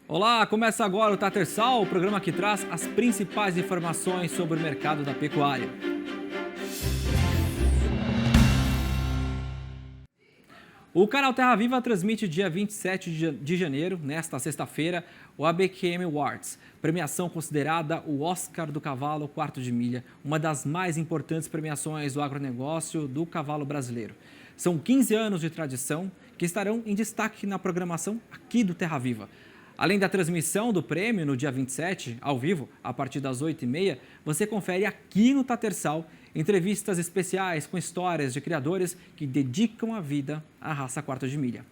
Olá, começa agora o Tatersal, o programa que traz as principais informações sobre o mercado da pecuária. O canal Terra Viva transmite dia 27 de janeiro, nesta sexta-feira, o ABQM Awards, premiação considerada o Oscar do cavalo quarto de milha, uma das mais importantes premiações do agronegócio do cavalo brasileiro. São 15 anos de tradição que estarão em destaque na programação aqui do Terra Viva. Além da transmissão do prêmio no dia 27, ao vivo, a partir das 8h30, você confere aqui no Tatersal entrevistas especiais com histórias de criadores que dedicam a vida à raça quarto de milha.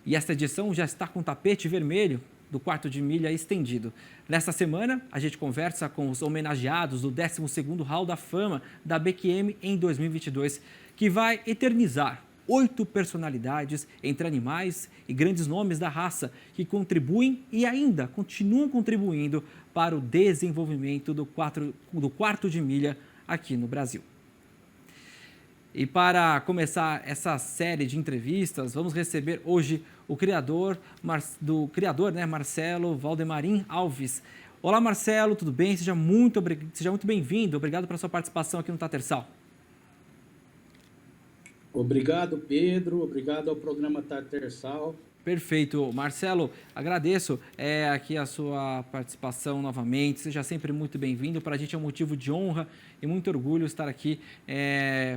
E esta edição já está com o tapete vermelho do quarto de milha estendido. Nesta semana, a gente conversa com os homenageados do 12º Hall da Fama da BQM em 2022, que vai eternizar 8 personalidades entre animais e grandes nomes da raça que contribuem e ainda continuam contribuindo para o desenvolvimento do quarto de milha aqui no Brasil. E para começar essa série de entrevistas, vamos receber hoje o criador, Marcelo Valdemarim Alves. Olá, Marcelo, tudo bem? Seja muito bem-vindo. Obrigado pela sua participação aqui no Tatersal. Obrigado, Pedro. Obrigado ao programa Tatersal. Perfeito. Marcelo, agradeço aqui a sua participação novamente. Seja sempre muito bem-vindo. Para a gente é um motivo de honra e muito orgulho estar aqui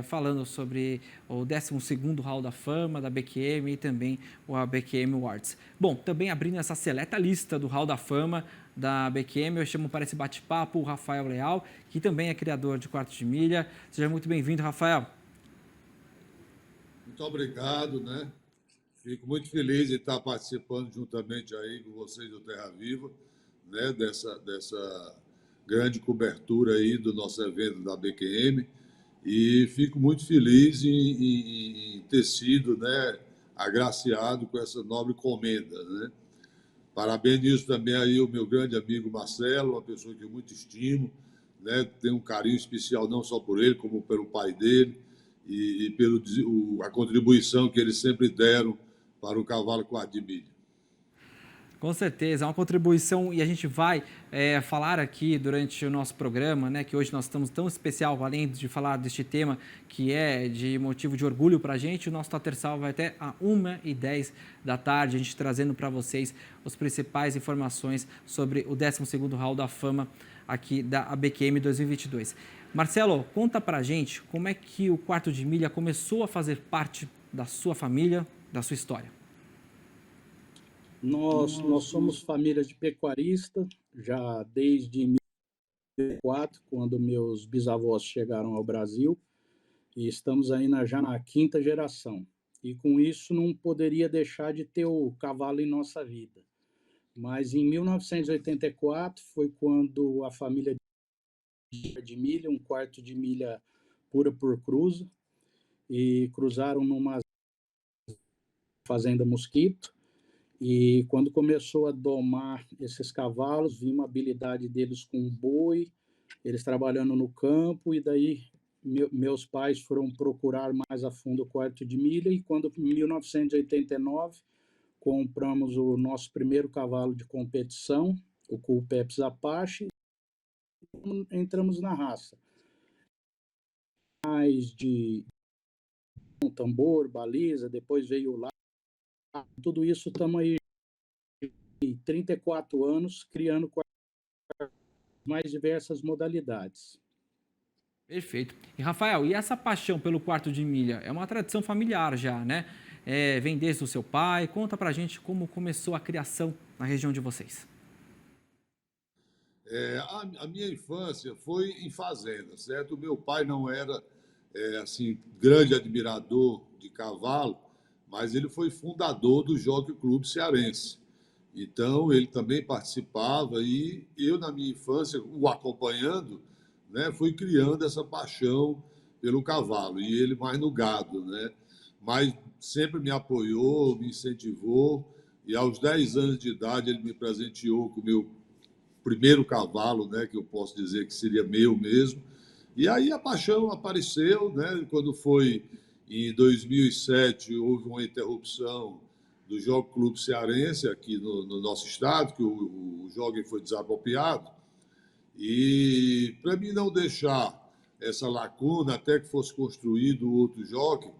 falando sobre o 12º Hall da Fama da BQM e também o ABQM Awards. Bom, também abrindo essa seleta lista do Hall da Fama da BQM, eu chamo para esse bate-papo o Rafael Leal, que também é criador de quarto de milha. Seja muito bem-vindo, Rafael. Muito obrigado, né? Fico muito feliz de estar participando juntamente aí com vocês do Terra Viva, né? Dessa grande cobertura aí do nosso evento da BQM, e fico muito feliz em ter sido, né, agraciado com essa nobre comenda, né? Parabenizo também aí o meu grande amigo Marcelo, uma pessoa que eu muito estimo, né? Tenho um carinho especial não só por ele, como pelo pai dele e pela contribuição que eles sempre deram para o cavalo quarto de milha. Com certeza, é uma contribuição e a gente vai falar aqui durante o nosso programa, né, que hoje nós estamos tão especial, além de falar deste tema que é de motivo de orgulho para a gente, o nosso Tatersal vai até às 1h10 da tarde, a gente trazendo para vocês as principais informações sobre o 12º Hall da Fama aqui da ABQM 2022. Marcelo, conta para a gente como é que o quarto de milha começou a fazer parte da sua família, da sua história. Nós somos família de pecuarista, já desde 1904, quando meus bisavós chegaram ao Brasil, e estamos aí já na 5ª geração. E com isso não poderia deixar de ter o cavalo em nossa vida. Mas em 1984 foi quando a família de milha, um quarto de milha pura por cruza, e cruzaram numa fazenda Mosquito. E quando começou a domar esses cavalos, vi uma habilidade deles com boi, eles trabalhando no campo, e daí meus pais foram procurar mais a fundo o quarto de milha, e quando em 1989 compramos o nosso primeiro cavalo de competição, o Culpeps Apache, e entramos na raça. Mais de tambor, baliza, depois veio lá, tudo isso estamos aí 34 anos criando mais diversas modalidades. Perfeito. E Rafael, e essa paixão pelo quarto de milha é uma tradição familiar já, né? Vem desde o seu pai. Conta pra gente como começou a criação na região de vocês. A minha infância foi em fazenda, certo? O meu pai não era assim grande admirador de cavalo, mas ele foi fundador do Jockey Clube Cearense. Então ele também participava e eu na minha infância o acompanhando, né, fui criando essa paixão pelo cavalo e ele mais no gado, né? Mas sempre me apoiou, me incentivou e aos 10 anos de idade ele me presenteou com o meu primeiro cavalo, né, que eu posso dizer que seria meu mesmo. E aí a paixão apareceu, né, quando foi em 2007, houve uma interrupção do Jockey Clube Cearense aqui no nosso estado, que o jockey foi desapropriado. E para mim não deixar essa lacuna até que fosse construído outro jockey,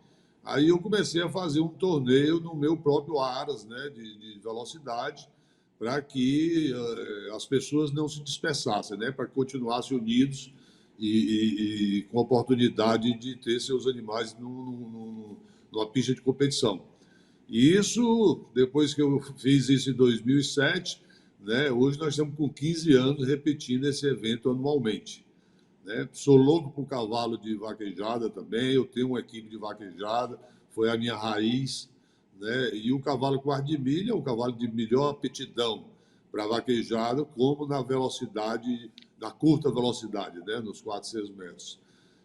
aí eu comecei a fazer um torneio no meu próprio Aras, né, de velocidade, para que as pessoas não se dispersassem, né, para que continuassem unidos e com a oportunidade de ter seus animais numa pista de competição. E isso, depois que eu fiz isso em 2007, né, hoje nós estamos com 15 anos repetindo esse evento anualmente. Né? Sou louco por cavalo de vaquejada também, eu tenho uma equipe de vaquejada, foi a minha raiz. Né? E o cavalo quarto de milha é um cavalo de melhor aptidão para vaquejada, como na velocidade, na curta velocidade, né? Nos 400 metros.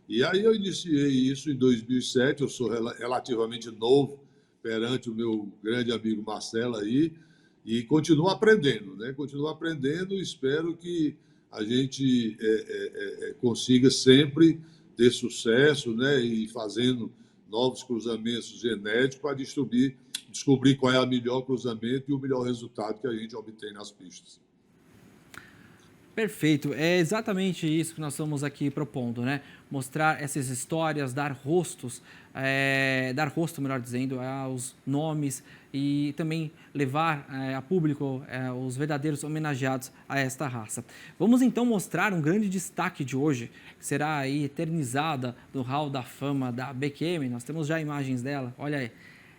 E aí eu iniciei isso em 2007, eu sou relativamente novo perante o meu grande amigo Marcelo aí, e continuo aprendendo, né? Continuo aprendendo e espero que a gente consiga sempre ter sucesso, né? E fazendo novos cruzamentos genéticos para descobrir qual é o melhor cruzamento e o melhor resultado que a gente obtém nas pistas. Perfeito, é exatamente isso que nós estamos aqui propondo, né? Mostrar essas histórias, dar rosto, melhor dizendo, aos nomes e também levar a público os verdadeiros homenageados a esta raça. Vamos então mostrar um grande destaque de hoje, que será aí eternizada no Hall da Fama da BQM. Nós temos já imagens dela, olha aí.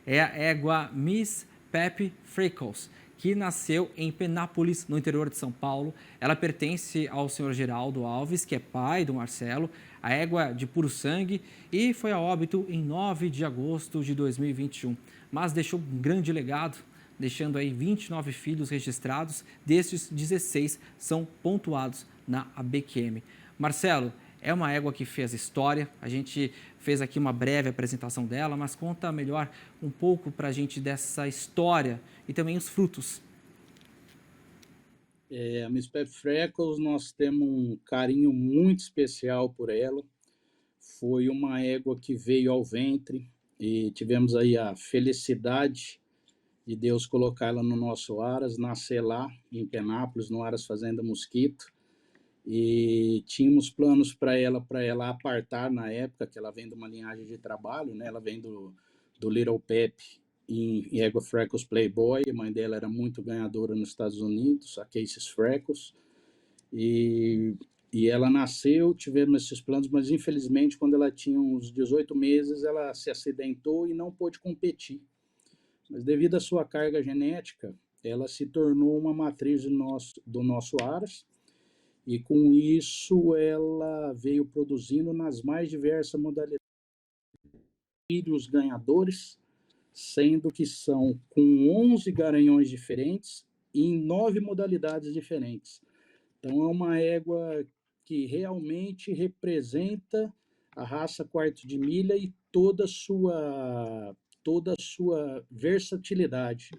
É a égua Miss Pepe Freckles, que nasceu em Penápolis, no interior de São Paulo. Ela pertence ao senhor Geraldo Alves, que é pai do Marcelo, a égua de puro sangue, e foi a óbito em 9 de agosto de 2021. Mas deixou um grande legado, deixando aí 29 filhos registrados, destes 16 são pontuados na ABQM. Marcelo, é uma égua que fez história, a gente fez aqui uma breve apresentação dela, mas conta melhor um pouco para a gente dessa história e também os frutos. A Miss Pepe Freckles, nós temos um carinho muito especial por ela. Foi uma égua que veio ao ventre e tivemos aí a felicidade de Deus colocar ela no nosso Aras, nascer lá em Penápolis, no Aras Fazenda Mosquito. E tínhamos planos para ela apartar na época, que ela vem de uma linhagem de trabalho, né? Ela vem do Little Pepe em égua Freckles Playboy. A mãe dela era muito ganhadora nos Estados Unidos, a Casey Freckles. E ela nasceu, tivemos esses planos, mas infelizmente quando ela tinha uns 18 meses, ela se acidentou e não pôde competir. Mas devido à sua carga genética, ela se tornou uma matriz do nosso Aras, e com isso ela veio produzindo nas mais diversas modalidades filhos ganhadores, sendo que são com 11 garanhões diferentes e em 9 modalidades diferentes. Então é uma égua que realmente representa a raça quarto de milha e toda a sua versatilidade.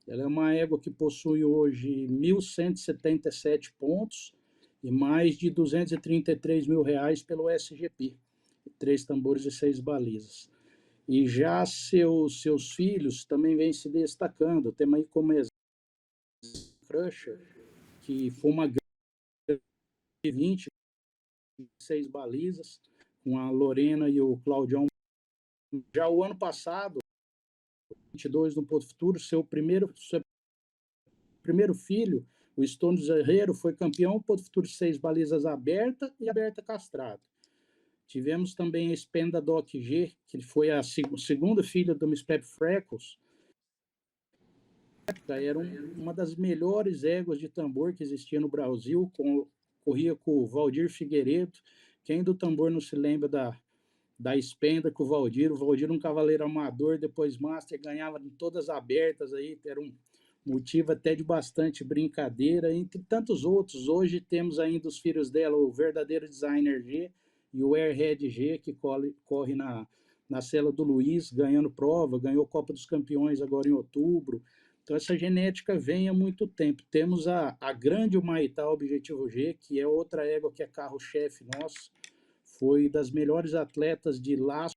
Ela é uma égua que possui hoje 1.177 pontos e mais de R$233 mil pelo SGP, 3 tambores e 6 balizas. E já seus filhos também vêm se destacando. Temos aí como exemplo Crusher, que foi uma grande 26 balizas, com a Lorena e o Claudião. Já o ano passado, 22 no Porto Futuro, seu primeiro filho, o Stones Herrero, foi campeão Porto Futuro 6 balizas aberta e aberta castrado. Tivemos também a Spenda Doc G, que foi a segunda filha do Miss Pepe Freckles. Era uma das melhores éguas de tambor que existia no Brasil, corria com o Valdir Figueiredo. Quem do tambor não se lembra da Spenda com o Valdir um cavaleiro amador, depois master, ganhava em todas abertas, aí, era um motivo até de bastante brincadeira, entre tantos outros. Hoje temos ainda os filhos dela, o verdadeiro Designer G e o Airhead G, que corre na cela do Luiz, ganhando prova, ganhou Copa dos Campeões agora em outubro. Então essa genética vem há muito tempo. Temos a grande Humaitá Objetivo G, que é outra égua que é carro-chefe nosso, foi das melhores atletas de laço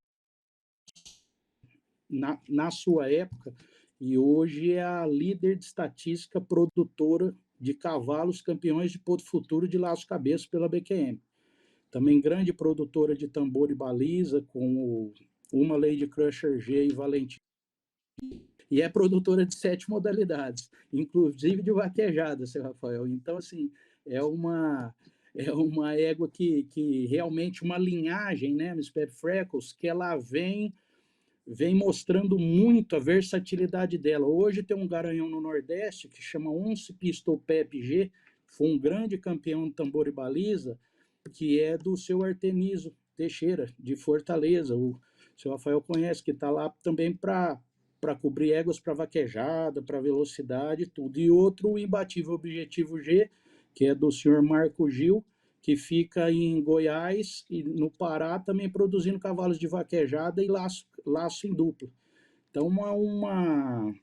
na sua época, e hoje é a líder de estatística produtora de cavalos campeões de ponto futuro de laço cabeça pela BQM. Também grande produtora de tambor e baliza, com uma Lady Crusher G e Valentim. E é produtora de 7 modalidades, inclusive de vaquejada, seu Rafael. Então, assim, é uma, é uma égua que realmente, uma linhagem, né, no Spare Freckles, que ela vem mostrando muito a versatilidade dela. Hoje tem um garanhão no Nordeste que chama Once Pistol Pep G, foi um grande campeão de tambor e baliza, que é do seu Artemiso Teixeira, de Fortaleza. O seu Rafael conhece, que está lá também para cobrir éguas para vaquejada, para velocidade e tudo. E outro, o imbatível Objetivo G, que é do senhor Marco Gil, que fica em Goiás e no Pará também produzindo cavalos de vaquejada e laço em dupla. Então, uma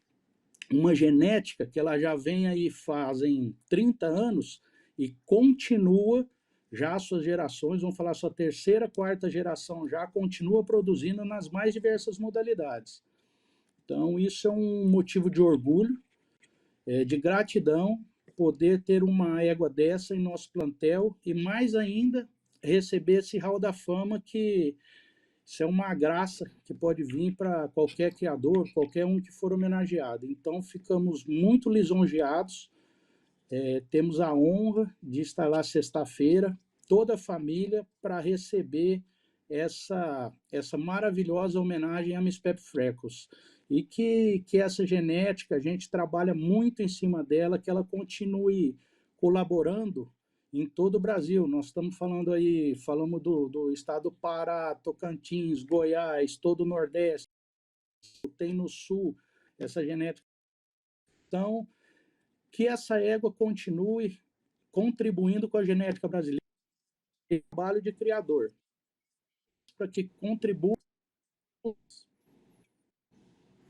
genética que ela já vem aí fazem 30 anos e continua já as suas gerações, vamos falar sua terceira, quarta geração, já continua produzindo nas mais diversas modalidades. Então, isso é um motivo de orgulho, de gratidão, poder ter uma égua dessa em nosso plantel e, mais ainda, receber esse hall da fama, que isso é uma graça que pode vir para qualquer criador, qualquer um que for homenageado. Então, ficamos muito lisonjeados, temos a honra de estar lá sexta-feira, toda a família, para receber essa maravilhosa homenagem a Miss Pep Freckles. E que essa genética, a gente trabalha muito em cima dela, que ela continue colaborando em todo o Brasil. Nós estamos falando aí, falamos do estado do Pará, Tocantins, Goiás, todo o Nordeste, tem no Sul essa genética. Então, que essa égua continue contribuindo com a genética brasileira, trabalho de criador, para que contribua.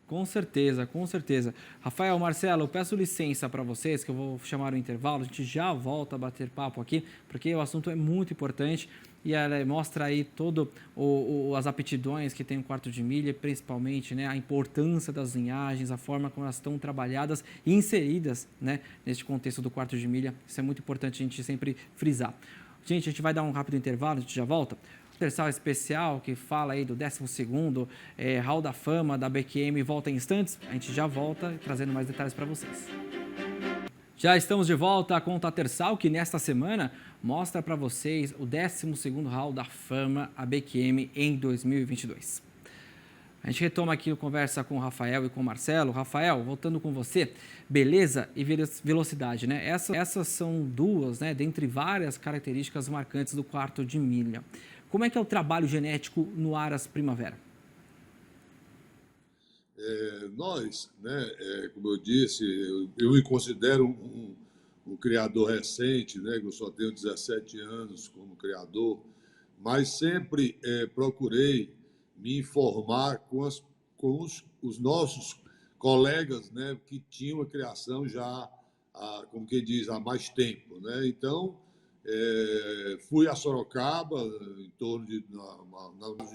Com certeza, com certeza. Rafael, Marcelo, eu peço licença para vocês, que eu vou chamar o intervalo, a gente já volta a bater papo aqui, porque o assunto é muito importante e ela mostra aí todo as aptidões que tem o quarto de milha, principalmente, né, a importância das linhagens, a forma como elas estão trabalhadas e inseridas, né, neste contexto do quarto de milha. Isso é muito importante a gente sempre frisar. Gente, a gente vai dar um rápido intervalo, a gente já volta. Universal especial que fala aí do 12º Hall da Fama da BQM volta em instantes. A gente já volta trazendo mais detalhes para vocês. Já estamos de volta com o Tatersal, que nesta semana mostra para vocês o 12º Hall da Fama ABQM em 2022. A gente retoma aqui a conversa com o Rafael e com o Marcelo. Rafael, voltando com você, beleza e velocidade, né? Essas são duas, né, dentre várias características marcantes do quarto de milha. Como é que é o trabalho genético no Aras Primavera? Nós, né, como eu disse, eu me considero um criador recente, né, que eu só tenho 17 anos como criador, mas sempre procurei me informar com os nossos colegas, né, que tinham a criação já, como quem diz, há mais tempo, né? Então, fui a Sorocaba em torno de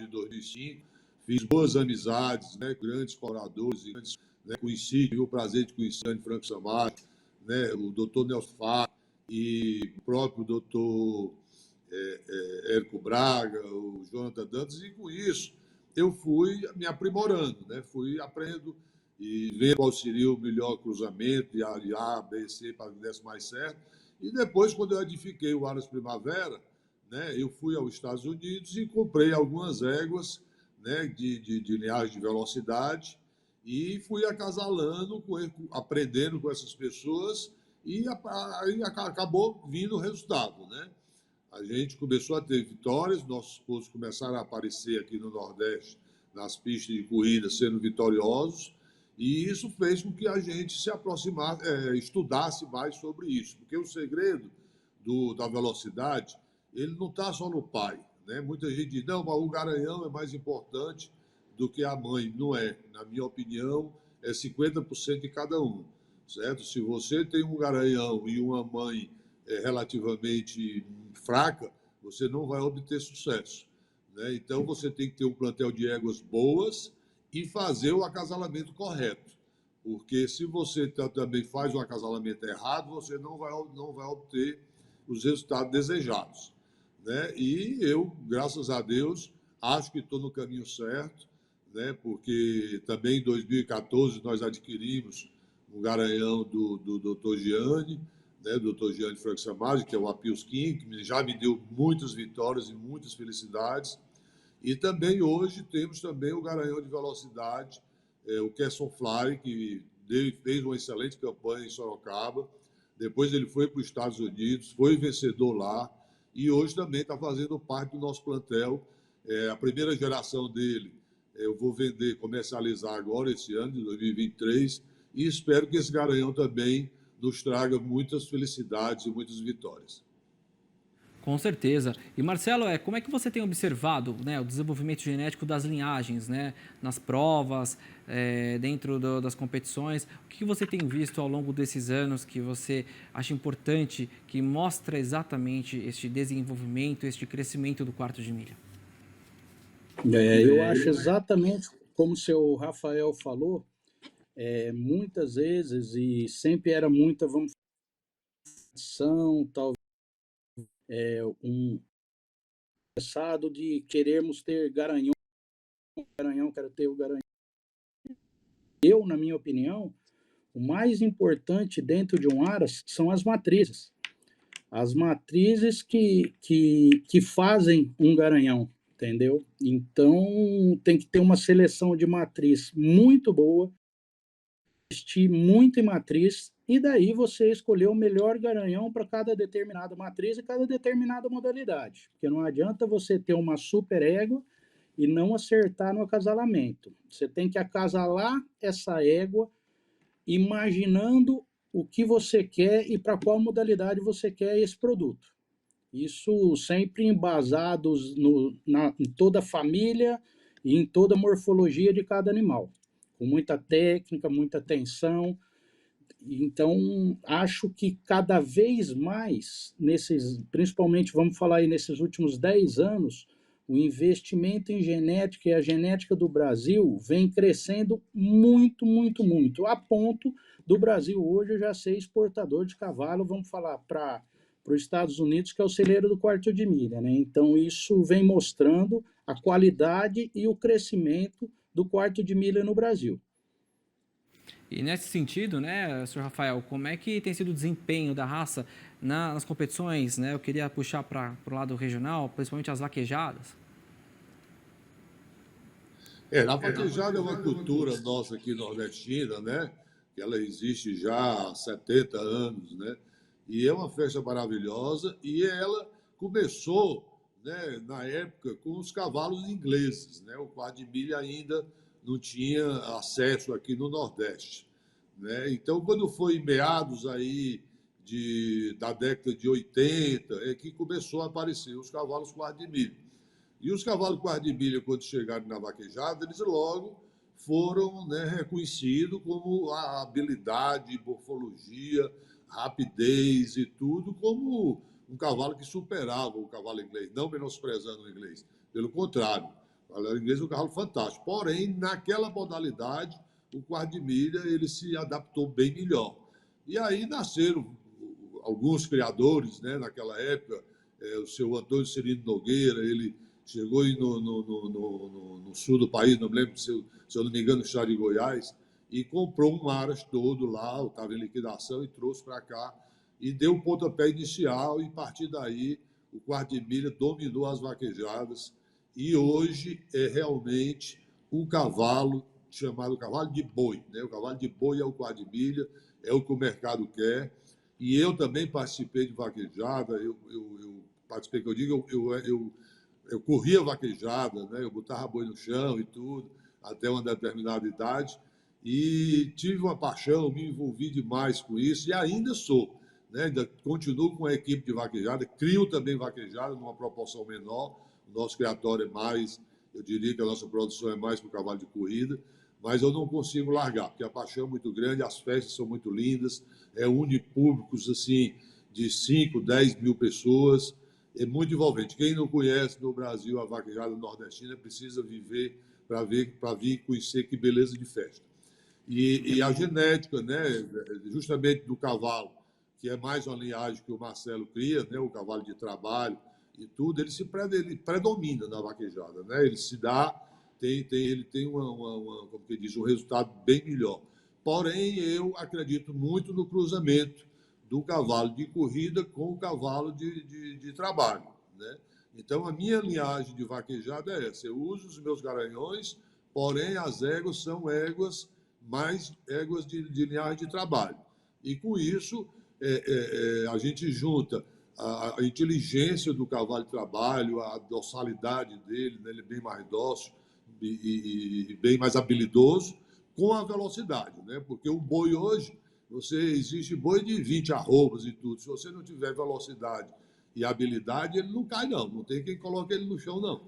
2005, fiz boas amizades, né, grandes exploradores, né, tive o prazer de conhecer o Franco Samar, né, o doutor Nelson Fá e o próprio doutor Érico Braga, o Jonathan Dantas, e com isso eu fui me aprimorando, né, fui aprendendo e vendo qual seria o melhor cruzamento, de A, B, C, para que desse mais certo. E depois, quando eu edifiquei o Aras Primavera, né, eu fui aos Estados Unidos e comprei algumas éguas, né, de linhagem de velocidade e fui acasalando, aprendendo com essas pessoas e acabou vindo o resultado, né? A gente começou a ter vitórias, nossos esposos começaram a aparecer aqui no Nordeste, nas pistas de corrida, sendo vitoriosos, e isso fez com que a gente se aproximasse, estudasse mais sobre isso, porque o segredo da velocidade, ele não está só no pai, né? Muita gente diz, não, mas o garanhão é mais importante do que a mãe. Não é. Na minha opinião, é 50% de cada um, certo? Se você tem um garanhão e uma mãe relativamente fraca, você não vai obter sucesso, né? Então, você tem que ter um plantel de éguas boas e fazer o acasalamento correto, porque se você também faz um acasalamento errado, você não vai obter os resultados desejados, né? E eu, graças a Deus, acho que estou no caminho certo, né? Porque também em 2014 nós adquirimos um garanhão do Dr. Gianni, né? Do Dr. Gianni Franco Samadi, que é o Appius King, que já me deu muitas vitórias e muitas felicidades. E também hoje temos também o garanhão de velocidade, o Kesson Fly, que fez uma excelente campanha em Sorocaba. Depois ele foi para os Estados Unidos, foi vencedor lá e hoje também está fazendo parte do nosso plantel. A primeira geração dele eu vou vender, comercializar agora esse ano, de 2023, e espero que esse garanhão também nos traga muitas felicidades e muitas vitórias. Com certeza. E Marcelo, como é que você tem observado, né, o desenvolvimento genético das linhagens, né, nas provas, dentro das competições? O que você tem visto ao longo desses anos que você acha importante, que mostra exatamente este desenvolvimento, este crescimento do quarto de milha? Eu acho exatamente como o seu Rafael falou, muitas vezes e sempre era muita, vamos falar, um passado de querermos ter garanhão, quero ter o garanhão. Eu, na minha opinião, o mais importante dentro de um aras são as matrizes. As matrizes que fazem um garanhão, entendeu? Então, tem que ter uma seleção de matriz muito boa, investir muito em matriz, e daí você escolher o melhor garanhão para cada determinada matriz e cada determinada modalidade. Porque não adianta você ter uma super égua e não acertar no acasalamento. Você tem que acasalar essa égua imaginando o que você quer e para qual modalidade você quer esse produto. Isso sempre embasados em toda a família e em toda a morfologia de cada animal, com muita técnica, muita atenção. Então, acho que cada vez mais, principalmente, vamos falar aí nesses últimos 10 anos, o investimento em genética e a genética do Brasil vem crescendo muito, muito, muito, a ponto do Brasil hoje já ser exportador de cavalo, vamos falar, para os Estados Unidos, que é o celeiro do quarto de milha, né? Então, isso vem mostrando a qualidade e o crescimento do quarto de milha no Brasil. E nesse sentido, né, Sr. Rafael, como é que tem sido o desempenho da raça nas competições, né? Eu queria puxar para o lado regional, principalmente as vaquejadas. A vaquejada é uma cultura nossa aqui nordestina, né? Que ela existe já há 70 anos, né? E é uma festa maravilhosa e ela começou, né, na época com os cavalos ingleses, né? O quarto de milha ainda não tinha acesso aqui no Nordeste, né? Então, quando foi em meados aí da década de 80, é que começou a aparecer os cavalos quarto de milha. E os cavalos quarto de milha, quando chegaram na vaquejada, eles logo foram, né, reconhecidos como a habilidade, morfologia, rapidez e tudo, como um cavalo que superava o cavalo inglês, não menosprezando o inglês. Pelo contrário, o cavalo inglês é um cavalo fantástico. Porém, naquela modalidade, o quarto de milha ele se adaptou bem melhor. E aí nasceram alguns criadores, né, naquela época, o seu Antônio Cirino Nogueira, ele chegou aí no sul do país, não me lembro, se eu não me engano, no estado de Goiás, e comprou um aras todo lá, estava em liquidação, e trouxe para cá, e deu um pontapé inicial, e a partir daí o quarto de milha dominou as vaquejadas, e hoje é realmente um cavalo chamado cavalo de boi, né? O cavalo de boi é o quarto de milha, é o que o mercado quer, e eu também participei de vaquejada, eu participei, que eu digo, eu corria vaquejada, né? Eu botava boi no chão e tudo, até uma determinada idade, e tive uma paixão, me envolvi demais com isso, e ainda sou, né? Ainda continuo com a equipe de vaquejada, crio também vaquejada numa proporção menor, o nosso criatório é mais, eu diria que a nossa produção é mais para o cavalo de corrida, mas eu não consigo largar, porque a paixão é muito grande, as festas são muito lindas, une públicos assim, de 5, 10 mil pessoas, é muito envolvente. Quem não conhece no Brasil a vaquejada nordestina precisa viver para vir conhecer que beleza de festa. E a genética, né, justamente do cavalo, que é mais uma linhagem que o Marcelo cria, né, o cavalo de trabalho e tudo, ele predomina na vaquejada, né? Ele se dá, ele tem como que diz, um resultado bem melhor. Porém, eu acredito muito no cruzamento do cavalo de corrida com o cavalo de trabalho, né? Então, a minha linhagem de vaquejada é essa. Eu uso os meus garanhões, porém, as éguas são éguas mais éguas de linhagem de trabalho. E, com isso, a gente junta a inteligência do cavalo de trabalho, a docilidade dele, né? Ele é bem mais dócil e bem mais habilidoso, com a velocidade, né? Porque o boi hoje, existe boi de 20 arrobas e tudo. Se você não tiver velocidade e habilidade, ele não cai, não. Não tem quem coloque ele no chão, não.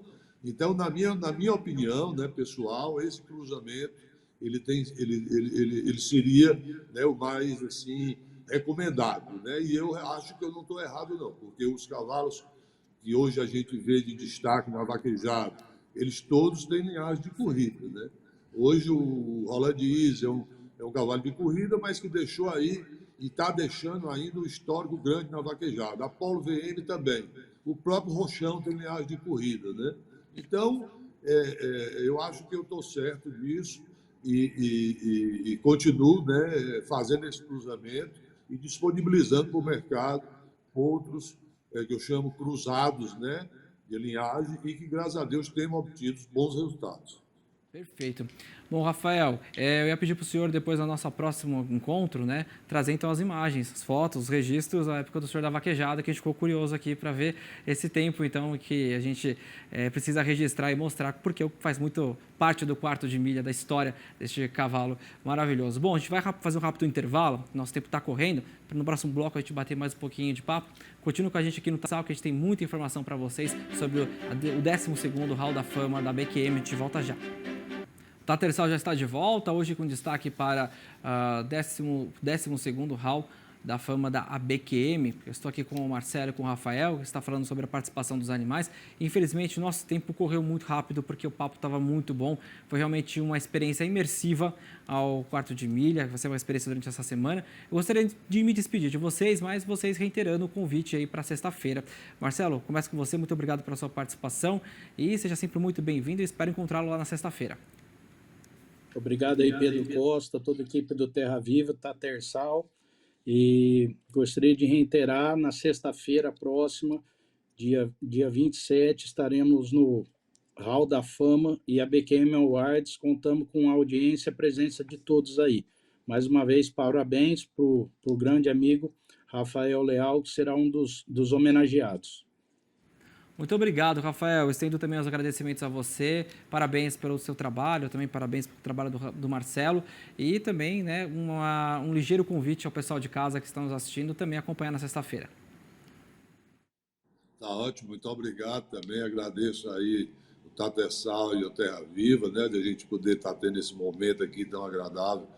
Então, na minha opinião, né, pessoal, esse cruzamento ele seria, né, o mais assim recomendado, né? E eu acho que eu não estou errado, não, porque os cavalos que hoje a gente vê de destaque na vaquejada, eles todos têm linhagem de corrida, né? Hoje o Roland Easy é um cavalo de corrida, mas que deixou aí e está deixando ainda um histórico grande na vaquejada. A Polo VM também. O próprio Rochão tem linhagem de corrida, né? Então, eu acho que eu estou certo nisso e continuo, né, fazendo esse cruzamento e disponibilizando para o mercado outros que eu chamo cruzados, né, de linhagem e que, graças a Deus, temos obtido bons resultados. Perfeito. Bom, Rafael, eu ia pedir para o senhor, depois do nosso próximo encontro, né, trazer então as imagens, as fotos, os registros da época do senhor da vaquejada, que a gente ficou curioso aqui para ver esse tempo, então, que a gente precisa registrar e mostrar, porque faz muito parte do quarto de milha da história deste cavalo maravilhoso. Bom, a gente vai fazer um rápido intervalo, nosso tempo está correndo, para no próximo bloco a gente bater mais um pouquinho de papo. Continue com a gente aqui no Tarsal, que a gente tem muita informação para vocês sobre o 12º Hall da Fama da BQM. A gente volta já. O Tatersal já está de volta, hoje com destaque para o 12º Hall da Fama da ABQM. Eu estou aqui com o Marcelo e com o Rafael, que está falando sobre a participação dos animais. Infelizmente, nosso tempo correu muito rápido, porque o papo estava muito bom. Foi realmente uma experiência imersiva ao quarto de milha, vai ser uma experiência durante essa semana. Eu gostaria de me despedir de vocês, mas vocês reiterando o convite aí para sexta-feira. Marcelo, começo com você, muito obrigado pela sua participação e seja sempre muito bem-vindo e espero encontrá-lo lá na sexta-feira. Obrigado aí, Pedro Costa, toda a equipe do Terra Viva, Tatersal. E gostaria de reiterar, na sexta-feira próxima, dia 27, estaremos no Hall da Fama e a BQM Awards. Contamos com a audiência, a presença de todos aí. Mais uma vez, parabéns para o grande amigo Rafael Leal, que será um dos homenageados. Muito obrigado, Rafael. Estendo também os agradecimentos a você. Parabéns pelo seu trabalho, também parabéns pelo trabalho do Marcelo. E também, né, um ligeiro convite ao pessoal de casa que está nos assistindo também acompanhar na sexta-feira. Tá ótimo, muito obrigado também. Agradeço aí o Tatersal e o Terra Viva, né, de a gente poder estar tendo esse momento aqui tão agradável,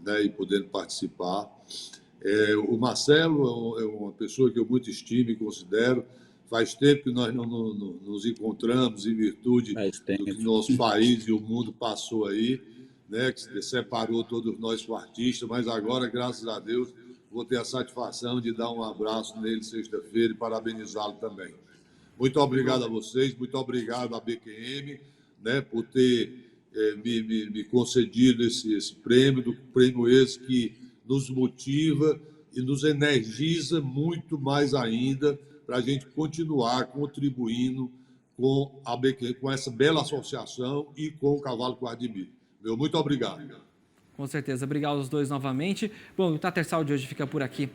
né, e podendo participar. O Marcelo é uma pessoa que eu muito estimo e considero. Faz tempo que nós não nos encontramos em virtude do que nosso país e o mundo passou aí, né, que separou todos nós artistas, mas agora, graças a Deus, vou ter a satisfação de dar um abraço nele sexta-feira e parabenizá-lo também. Muito obrigado a vocês, muito obrigado à BQM, né, por ter me concedido esse prêmio esse que nos motiva e nos energiza muito mais ainda para a gente continuar contribuindo com a BQM, com essa bela associação e com o Cavalo Quarto de Milha. Meu muito obrigado. Com certeza. Obrigado aos dois novamente. Bom, o Tatersal de hoje fica por aqui.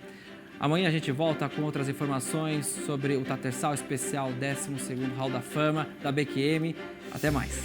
Amanhã a gente volta com outras informações sobre o Tatersal especial 12º Hall da Fama da BQM. Até mais.